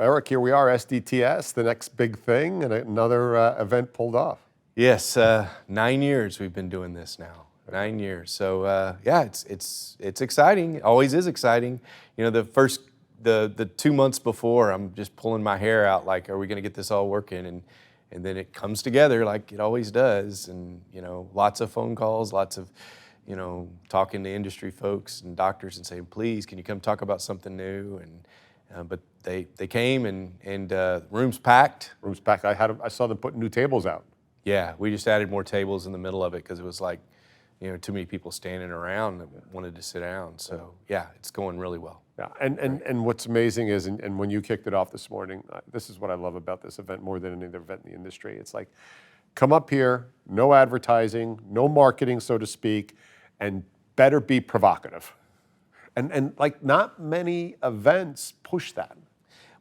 Erik, here we are, SDTS, the next big thing, and another event pulled off. Yes, 9 years we've been doing this now. 9 years. So yeah, it's exciting. It always is exciting. You know, the 2 months before, I'm just pulling my hair out, like, are we going to get this all working? And then it comes together like it always does. And you know, lots of phone calls, lots of talking to industry folks and doctors and saying, please, can you come talk about something new? And but they came and rooms packed. Rooms packed. I saw them putting new tables out. Yeah, we just added more tables in the middle of it because it was like, too many people standing around that wanted to sit down. So yeah, it's going really well. Yeah, and what's amazing is, and when you kicked it off this morning, this is what I love about this event more than any other event in the industry. It's like, come up here, no advertising, no marketing, so to speak, and better be provocative. And like, not many events push that.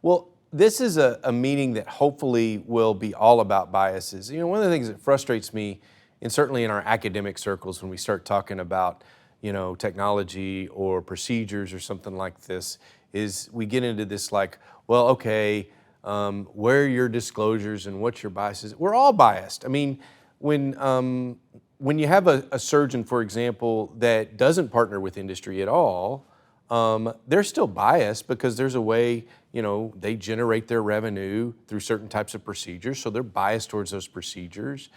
Well, this is a meeting that hopefully will be all about biases. One of the things that frustrates me, and certainly in our academic circles, when we start talking about, technology or procedures or something like this, is we get into this like, well, okay, where are your disclosures and what's your biases? We're all biased. I mean, when you have a surgeon, for example, that doesn't partner with industry at all, they're still biased because there's a way, they generate their revenue through certain types of procedures, so they're biased towards those procedures.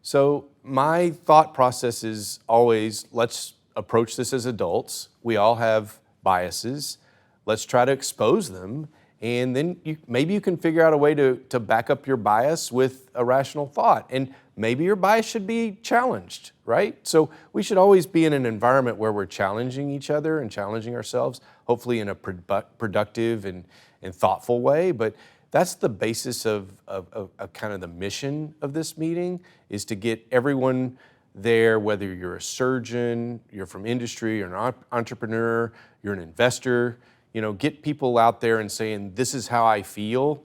So my thought process is always, let's approach this as adults. We all have biases. Let's try to expose them, and then maybe you can figure out a way to back up your bias with a rational thought. And maybe your bias should be challenged, right? So we should always be in an environment where we're challenging each other and challenging ourselves, hopefully in a productive and thoughtful way. But that's the basis of kind of the mission of this meeting, is to get everyone there, whether you're a surgeon, you're from industry, you're an entrepreneur, you're an investor, get people out there and saying, this is how I feel,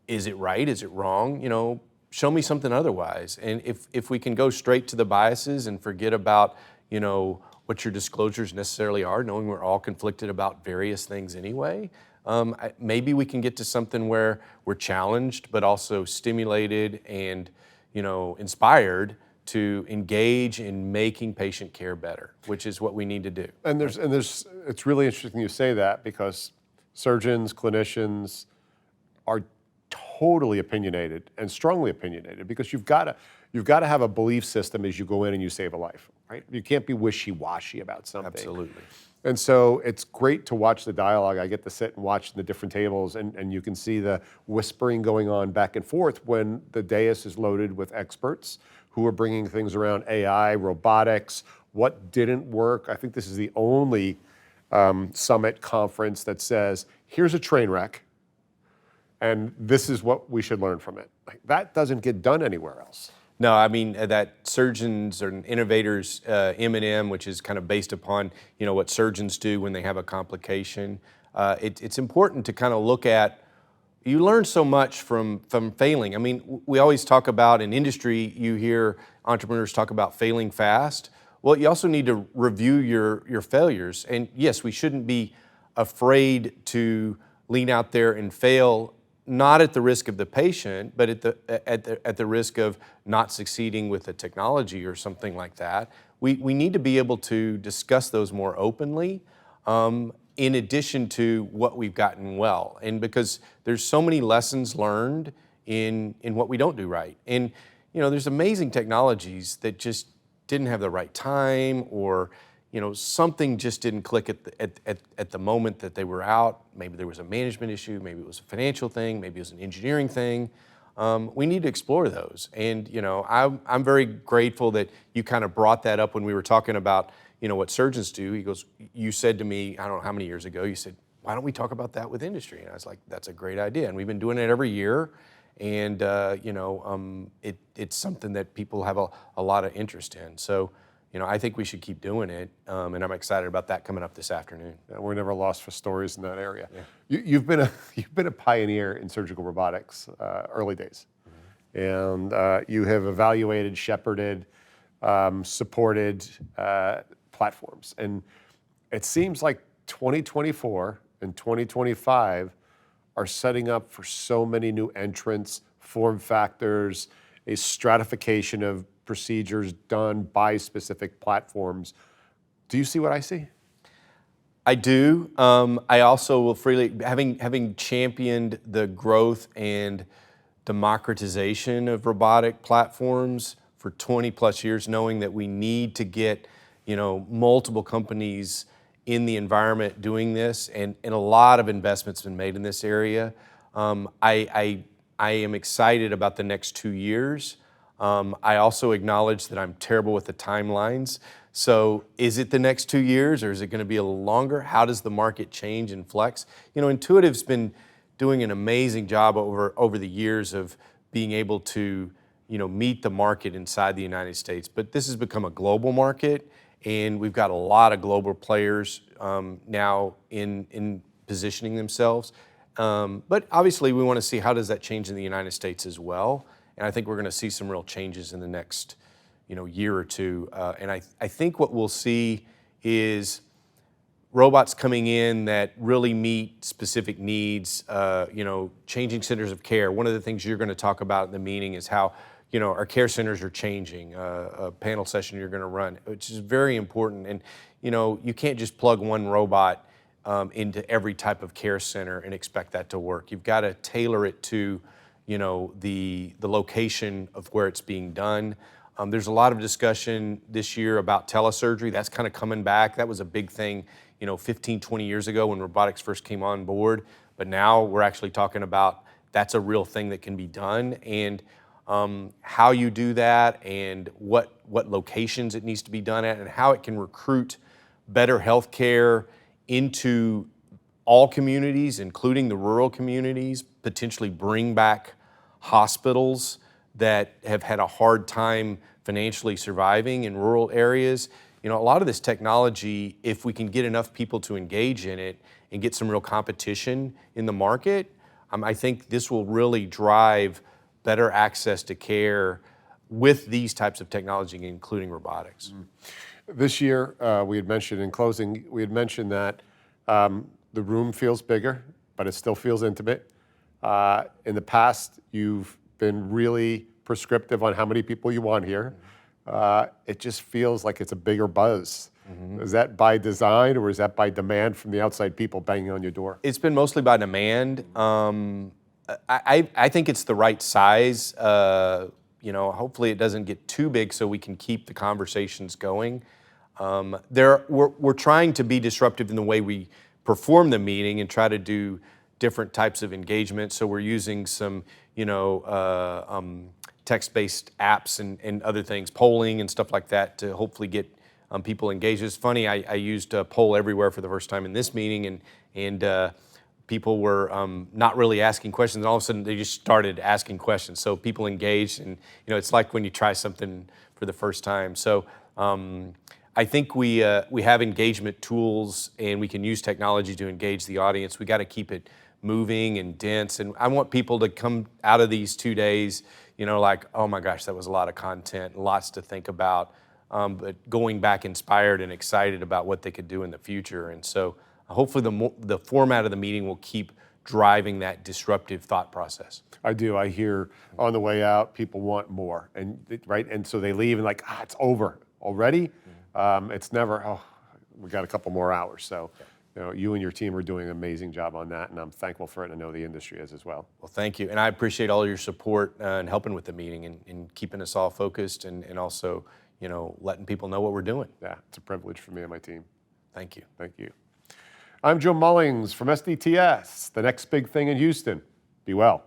is it right, is it wrong, show me something otherwise. And if we can go straight to the biases and forget about, what your disclosures necessarily are, knowing we're all conflicted about various things anyway, maybe we can get to something where we're challenged, but also stimulated and, inspired to engage in making patient care better, which is what we need to do. And it's really interesting you say that, because surgeons, clinicians are totally opinionated and strongly opinionated, because you've got to have a belief system as you go in and you save a life, right? You can't be wishy-washy about something. Absolutely. And so it's great to watch the dialogue. I get to sit and watch the different tables, and you can see the whispering going on back and forth when the dais is loaded with experts who are bringing things around AI, robotics, what didn't work. I think this is the only summit conference that says, here's a train wreck, and this is what we should learn from it. Like, that doesn't get done anywhere else. No, I mean, that surgeons and innovators, M&M, which is kind of based upon, what surgeons do when they have a complication. It's important to kind of look at, you learn so much from failing. I mean, we always talk about, in industry, you hear entrepreneurs talk about failing fast. Well, you also need to review your failures. And yes, we shouldn't be afraid to lean out there and fail, not at the risk of the patient, but at the risk of not succeeding with the technology or something like that. We need to be able to discuss those more openly, in addition to what we've gotten well. And because there's so many lessons learned in what we don't do right. And there's amazing technologies that just didn't have the right time, or something just didn't click at the moment that they were out. Maybe there was a management issue, maybe it was a financial thing, maybe it was an engineering thing. We need to explore those. And I'm very grateful that you kind of brought that up when we were talking about what surgeons do. He goes, you said to me, I don't know how many years ago, you said, why don't we talk about that with industry? And I was like, that's a great idea. And we've been doing it every year. And it's something that people have a lot of interest in. So I think we should keep doing it, and I'm excited about that coming up this afternoon. Yeah, we're never lost for stories in that area. Yeah. You've been a pioneer in surgical robotics, early days, and you have evaluated, shepherded, supported platforms, and it seems like 2024 in 2025 are setting up for so many new entrants, form factors, a stratification of procedures done by specific platforms. Do you see what I see? I do. I also will freely, having championed the growth and democratization of robotic platforms for 20 plus years, knowing that we need to get, multiple companies in the environment doing this, and a lot of investments been made in this area. I am excited about the next 2 years. I also acknowledge that I'm terrible with the timelines. So is it the next 2 years, or is it going to be a little longer? How does the market change and flex? Intuitive's been doing an amazing job over the years of being able to, meet the market inside the United States. But this has become a global market, and we've got a lot of global players now in positioning themselves. But obviously, we want to see how does that change in the United States as well. And I think we're going to see some real changes in the next, year or two. And I think what we'll see is robots coming in that really meet specific needs, changing centers of care. One of the things you're going to talk about in the meeting is how, our care centers are changing, a panel session you're going to run, which is very important. And, you can't just plug one robot into every type of care center and expect that to work. You've got to tailor it to, the location of where it's being done. There's a lot of discussion this year about telesurgery. That's kind of coming back. That was a big thing, 15, 20 years ago when robotics first came on board. But now we're actually talking about that's a real thing that can be done. And how you do that, and what locations it needs to be done at, and how it can recruit better health care into all communities, including the rural communities, potentially bring back hospitals that have had a hard time financially surviving in rural areas. A lot of this technology, if we can get enough people to engage in it and get some real competition in the market, I think this will really drive better access to care with these types of technology, including robotics. This year, we had mentioned in closing, that the room feels bigger, but it still feels intimate. In the past, you've been really prescriptive on how many people you want here. It just feels like it's a bigger buzz. Is that by design, or is that by demand from the outside people banging on your door? It's been mostly by demand. I think it's the right size. Hopefully it doesn't get too big so we can keep the conversations going. We're trying to be disruptive in the way we perform the meeting and try to do different types of engagement. So we're using some, text-based apps and other things, polling and stuff like that, to hopefully get people engaged. It's funny, I used Poll Everywhere for the first time in this meeting, and people were not really asking questions, and all of a sudden they just started asking questions. So people engaged, and it's like when you try something for the first time. So I think we have engagement tools, and we can use technology to engage the audience. We got to keep it moving and dense, and I want people to come out of these 2 days, like, oh my gosh, that was a lot of content, lots to think about, but going back inspired and excited about what they could do in the future. And so hopefully the format of the meeting will keep driving that disruptive thought process. I do. I hear on the way out, people want more, and so they leave and like, it's over already. It's never, we got a couple more hours. So, you and your team are doing an amazing job on that, and I'm thankful for it, and I know the industry is as well. Well, thank you, and I appreciate all your support and helping with the meeting and keeping us all focused, and also, letting people know what we're doing. Yeah, it's a privilege for me and my team. Thank you. Thank you. I'm Joe Mullings from SDTS, the next big thing in Houston. Be well.